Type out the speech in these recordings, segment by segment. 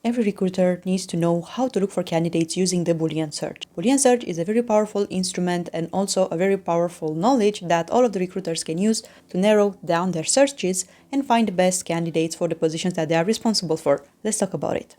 Every recruiter needs to know how to look for candidates using the Boolean search. Boolean search is a very powerful instrument and also a very powerful knowledge that all of the recruiters can use to narrow down their searches and find the best candidates for the positions that they are responsible for. Let's talk about it.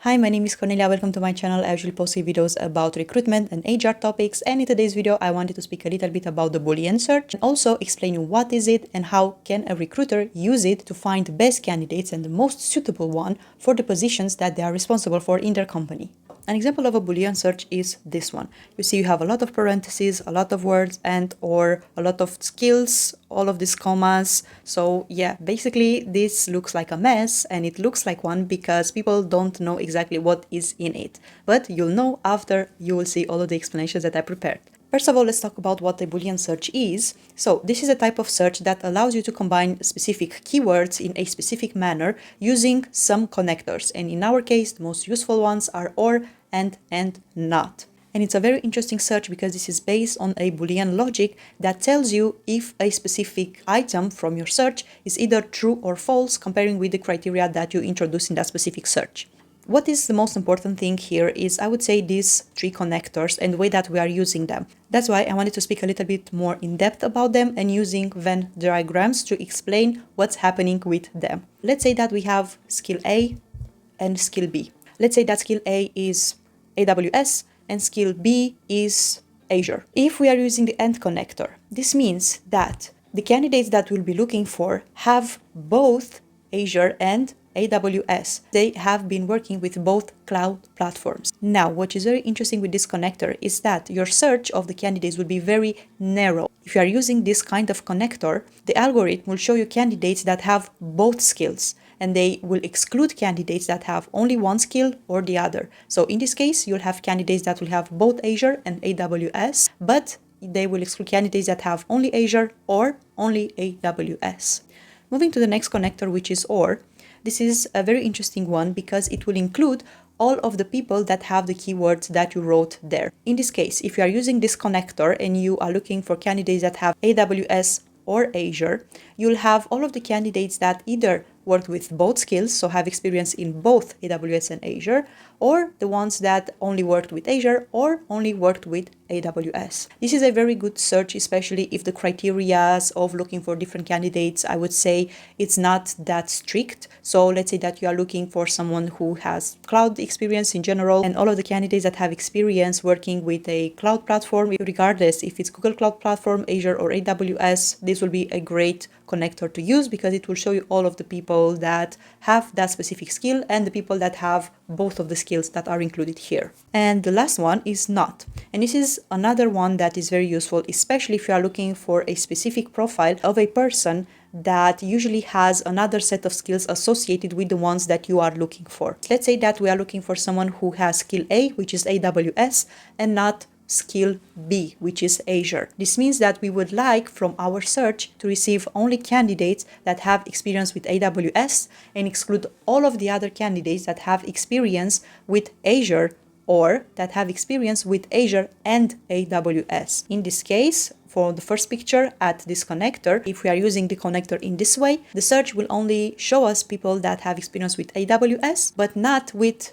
Hi, my name is Cornelia. Welcome to my channel. I usually post videos about recruitment and HR topics, and in today's video I wanted to speak a little bit about the Boolean search and also explain you what is it and how can a recruiter use it to find the best candidates and the most suitable one for the positions that they are responsible for in their company. An example of a Boolean search is this one. You see you have a lot of parentheses, a lot of words and or a lot of skills, all of these commas. So yeah, basically this looks like a mess, and it looks like one because people don't know exactly what is in it. But you'll know after you will see all of the explanations that I prepared. First of all, let's talk about what a Boolean search is. So this is a type of search that allows you to combine specific keywords in a specific manner using some connectors. And in our case, the most useful ones are or, and not. And it's a very interesting search because this is based on a Boolean logic that tells you if a specific item from your search is either true or false, comparing with the criteria that you introduce in that specific search. What is the most important thing here is, I would say, these three connectors and the way that we are using them. That's why I wanted to speak a little bit more in depth about them and using Venn diagrams to explain what's happening with them. Let's say that we have skill A and skill B. Let's say that skill A is AWS and skill B is Azure. If we are using the AND connector, this means that the candidates that we'll be looking for have both Azure and AWS. They have been working with both cloud platforms. Now, what is very interesting with this connector is that your search of the candidates will be very narrow. If you are using this kind of connector, the algorithm will show you candidates that have both skills, and they will exclude candidates that have only one skill or the other. So in this case, you'll have candidates that will have both Azure and AWS, but they will exclude candidates that have only Azure or only AWS. Moving to the next connector, which is OR. This is a very interesting one because it will include all of the people that have the keywords that you wrote there. In this case, if you are using this connector and you are looking for candidates that have AWS or Azure, you'll have all of the candidates that either worked with both skills, so have experience in both AWS and Azure, or the ones that only worked with Azure or only worked with AWS. This is a very good search, especially if the criteria of looking for different candidates, I would say it's not that strict. So let's say that you are looking for someone who has cloud experience in general, and all of the candidates that have experience working with a cloud platform, regardless if it's Google Cloud Platform, Azure or AWS, this will be a great connector to use because it will show you all of the people that have that specific skill and the people that have both of the skills that are included here. And the last one is not. And this is another one that is very useful, especially if you are looking for a specific profile of a person that usually has another set of skills associated with the ones that you are looking for. Let's say that we are looking for someone who has skill A, which is AWS, and not skill B, which is Azure. This means that we would like from our search to receive only candidates that have experience with AWS and exclude all of the other candidates that have experience with Azure or that have experience with Azure and AWS. In this case, for the first picture at this connector, if we are using the connector in this way, the search will only show us people that have experience with AWS, but not with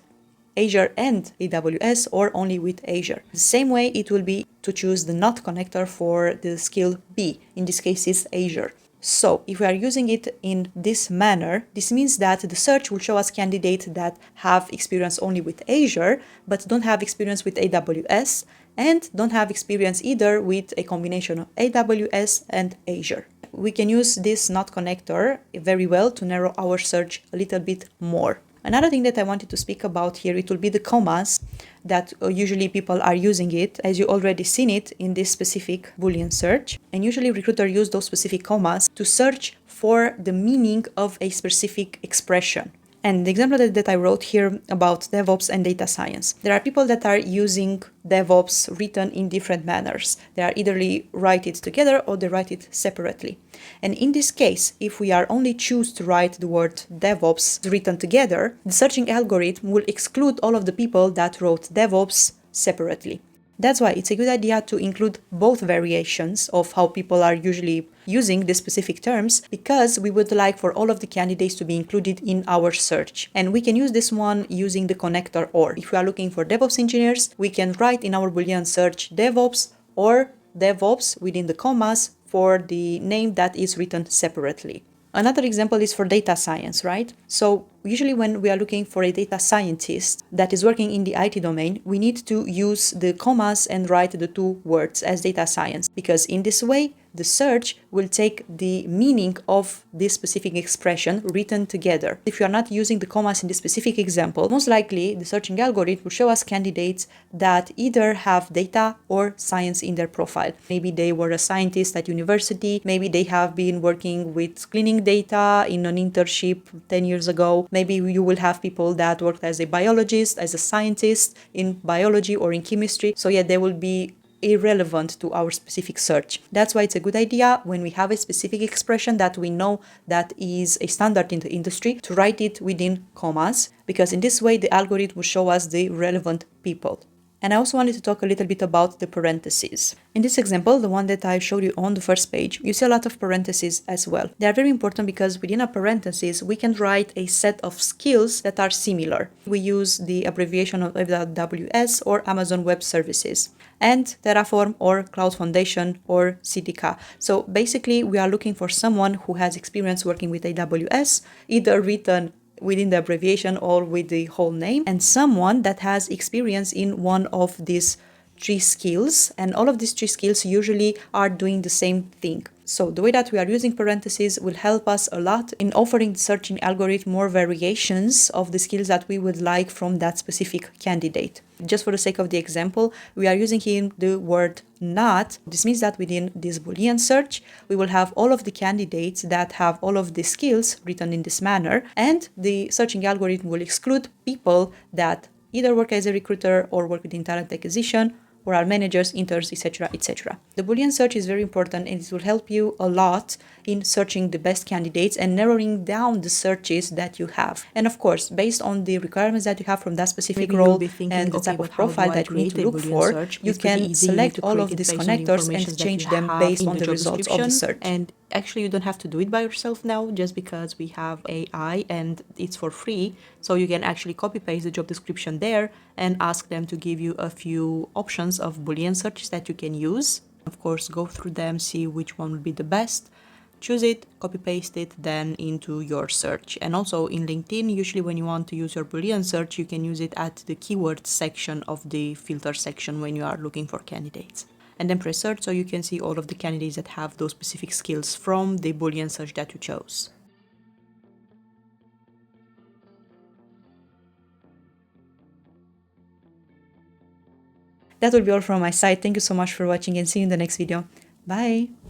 Azure and AWS or only with Azure. The same way it will be to choose the not connector for the skill B. In this case, it's Azure. So if we are using it in this manner, this means that the search will show us candidates that have experience only with Azure, but don't have experience with AWS and don't have experience either with a combination of AWS and Azure. We can use this not connector very well to narrow our search a little bit more. Another thing that I wanted to speak about here, it will be the commas that usually people are using it, as you already seen it in this specific Boolean search. And usually recruiters use those specific commas to search for the meaning of a specific expression. And the example that I wrote here about DevOps and data science. There are people that are using DevOps written in different manners. They are either write it together or they write it separately. And in this case, if we are only choose to write the word DevOps written together, the searching algorithm will exclude all of the people that wrote DevOps separately. That's why it's a good idea to include both variations of how people are usually using the specific terms, because we would like for all of the candidates to be included in our search. And we can use this one using the connector or. If we are looking for DevOps engineers, we can write in our Boolean search DevOps or DevOps within the commas for the name that is written separately. Another example is for data science, right? So usually when we are looking for a data scientist that is working in the IT domain, we need to use the commas and write the two words as data science, because in this way, the search will take the meaning of this specific expression written together. If you are not using the commas in this specific example, most likely the searching algorithm will show us candidates that either have data or science in their profile. Maybe they were a scientist at university, maybe they have been working with cleaning data in an internship 10 years ago. Maybe you will have people that worked as a biologist, as a scientist in biology or in chemistry. So yeah, they will be irrelevant to our specific search. That's why it's a good idea when we have a specific expression that we know that is a standard in the industry to write it within commas, because in this way the algorithm will show us the relevant people. And I also wanted to talk a little bit about the parentheses. In this example, the one that I showed you on the first page, you see a lot of parentheses as well. They are very important because within a parenthesis, we can write a set of skills that are similar. We use the abbreviation of AWS or Amazon Web Services, and Terraform or Cloud Foundation or CDK. So basically, we are looking for someone who has experience working with AWS, either written within the abbreviation or with the whole name, and someone that has experience in one of these three skills, and all of these three skills usually are doing the same thing. So the way that we are using parentheses will help us a lot in offering the searching algorithm more variations of the skills that we would like from that specific candidate. Just for the sake of the example, we are using here the word not. This means that within this Boolean search, we will have all of the candidates that have all of the skills written in this manner, and the searching algorithm will exclude people that either work as a recruiter or work within talent acquisition or are managers, interns, etc., etc. The Boolean search is very important, and it will help you a lot in searching the best candidates and narrowing down the searches that you have. And of course, based on the requirements that you have from that specific role and the type of profile that you need to look for, you can select all of these connectors and change them based on the results of the search. And actually, you don't have to do it by yourself now, just because we have AI and it's for free. So you can actually copy paste the job description there and ask them to give you a few options of Boolean searches that you can use. Of course, go through them, see which one would be the best, choose it, copy paste it then into your search. And also in LinkedIn, usually when you want to use your Boolean search, you can use it at the keyword section of the filter section when you are looking for candidates. And then press search so you can see all of the candidates that have those specific skills from the Boolean search that you chose. That will be all from my side. Thank you so much for watching, and see you in the next video. Bye!